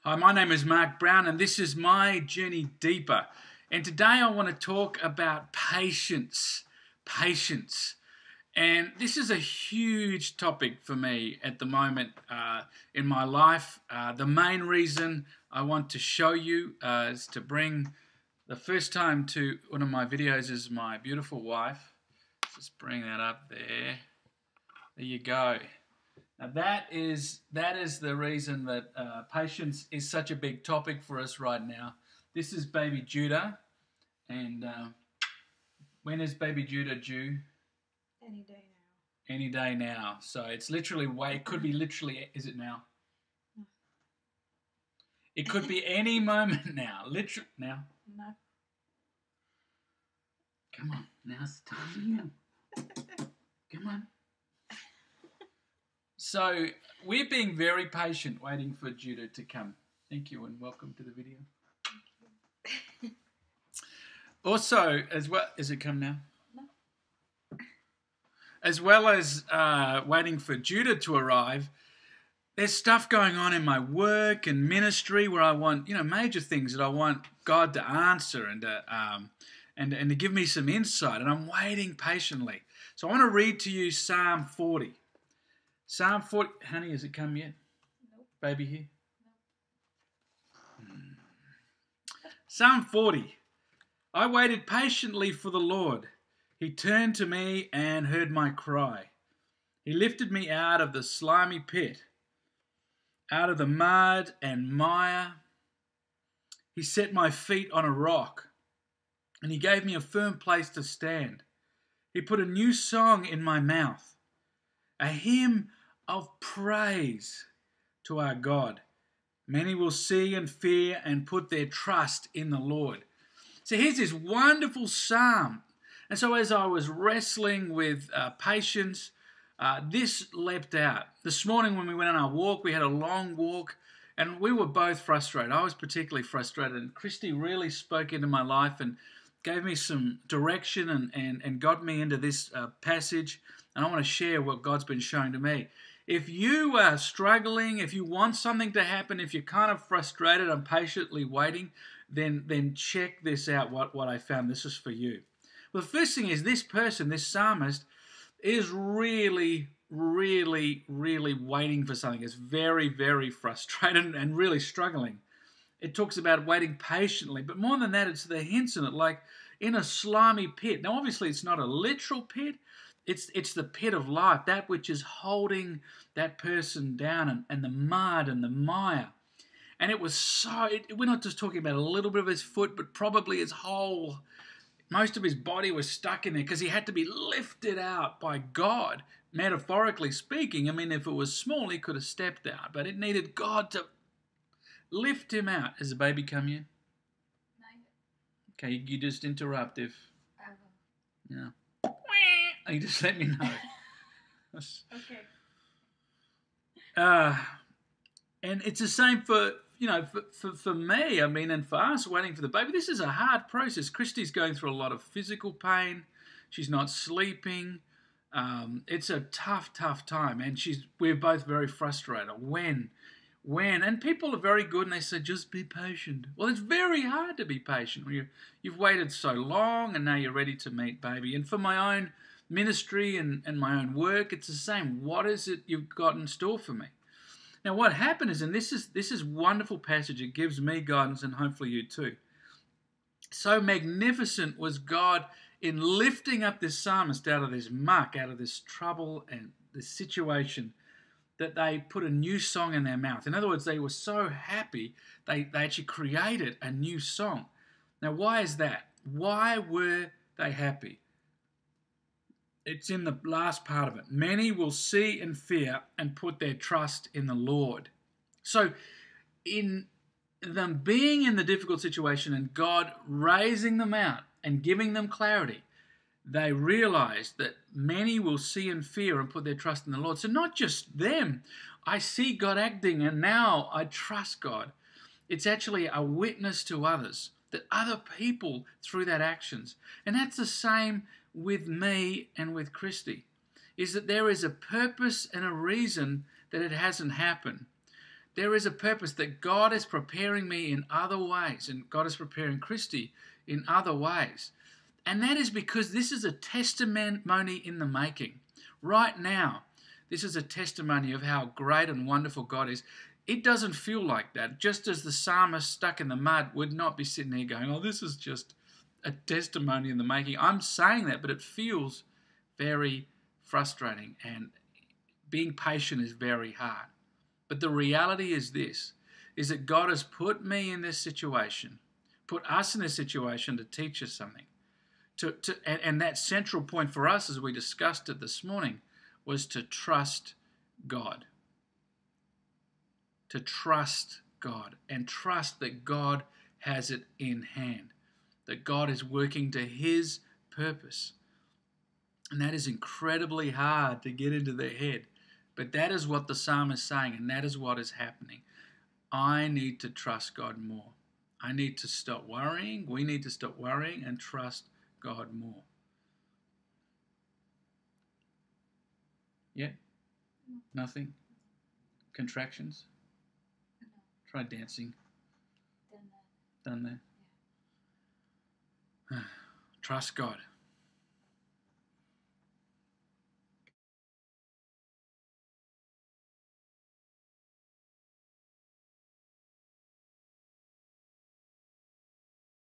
Hi, my name is Mark Brown and this is my journey deeper. And today I want to talk about patience. Patience. And this is a huge topic for me at the moment in my life. The main reason I want to show you is to bring the first time to one of my videos is my beautiful wife. Let's just bring that up there. There you go. Now that is the reason that patience is such a big topic for us right now. This is baby Judah, and when is baby Judah due? Any day now. Any day now. So it's literally could be literally, is it now? No. It could be any moment now. Literally now. No. Come on, now's the time. Come on. So we're being very patient waiting for Judah to come. Thank you and welcome to the video. Thank you. Also, as well, is it come now? No. As well as waiting for Judah to arrive, there's stuff going on in my work and ministry where I want, major things that I want God to answer and to give me some insight, and I'm waiting patiently. So I want to read to you Psalm 40. Psalm 40, honey, has it come yet? Nope. Baby here? Nope. Psalm 40. I waited patiently for the Lord. He turned to me and heard my cry. He lifted me out of the slimy pit, out of the mud and mire. He set my feet on a rock, and he gave me a firm place to stand. He put a new song in my mouth, a hymn of praise to our God. Many will see and fear and put their trust in the Lord. So here's this wonderful psalm. And so as I was wrestling with patience, this leapt out. This morning when we went on our walk, we had a long walk, and we were both frustrated. I was particularly frustrated, and Christy really spoke into my life and gave me some direction and got me into this passage. And I want to share what God's been showing to me. If you are struggling, if you want something to happen, if you're kind of frustrated and patiently waiting, then check this out, what I found. This is for you. Well, the first thing is this person, this psalmist, is really, really, really waiting for something. It's very, very frustrated and really struggling. It talks about waiting patiently, but more than that, it's the hints in it, like in a slimy pit. Now, obviously, it's not a literal pit. It's the pit of life, that which is holding that person down, and the mud and the mire. And it was we're not just talking about a little bit of his foot, but probably his whole, most of his body was stuck in there because he had to be lifted out by God, metaphorically speaking. I mean, if it was small, he could have stepped out, but it needed God to lift him out. Has the baby come in? No. Okay, you just interrupt if, I will. you just let me know. Okay. And it's the same for me, I mean, and for us waiting for the baby. This is a hard process. Christy's going through a lot of physical pain. She's not sleeping. It's a tough time, and we're both very frustrated. When, and people are very good, and they say, just be patient. Well, it's very hard to be patient when you've waited so long, and now you're ready to meet baby. And for my own ministry and my own work, it's the same. What is it you've got in store for me? Now, what happened is, and this is wonderful passage, it gives me guidance and hopefully you too. So magnificent was God in lifting up this psalmist out of this muck, out of this trouble and this situation, that they put a new song in their mouth. In other words, they were so happy, they actually created a new song. Now, why is that? Why were they happy? It's in the last part of it. Many will see and fear and put their trust in the Lord. So in them being in the difficult situation and God raising them out and giving them clarity, they realized that many will see and fear and put their trust in the Lord. So not just them. I see God acting and now I trust God. It's actually a witness to others, that other people through that actions. And that's the same with me and with Christy, is that there is a purpose and a reason that it hasn't happened. There is a purpose that God is preparing me in other ways, and God is preparing Christy in other ways. And that is because this is a testimony in the making. Right now, this is a testimony of how great and wonderful God is. It doesn't feel like that. Just as the psalmist stuck in the mud would not be sitting there going, oh, this is just a testimony in the making. I'm saying that, but it feels very frustrating, and being patient is very hard. But the reality is this, is that God has put me in this situation, put us in this situation to teach us something. And that central point for us, as we discussed it this morning, was to trust God. To trust God and trust that God has it in hand, that God is working to His purpose. And that is incredibly hard to get into their head. But that is what the psalm is saying, and that is what is happening. I need to trust God more. I need to stop worrying. We need to stop worrying and trust God more. Yeah? Nothing? Contractions? No. Try dancing. Done that. Done that? Yeah. Trust God.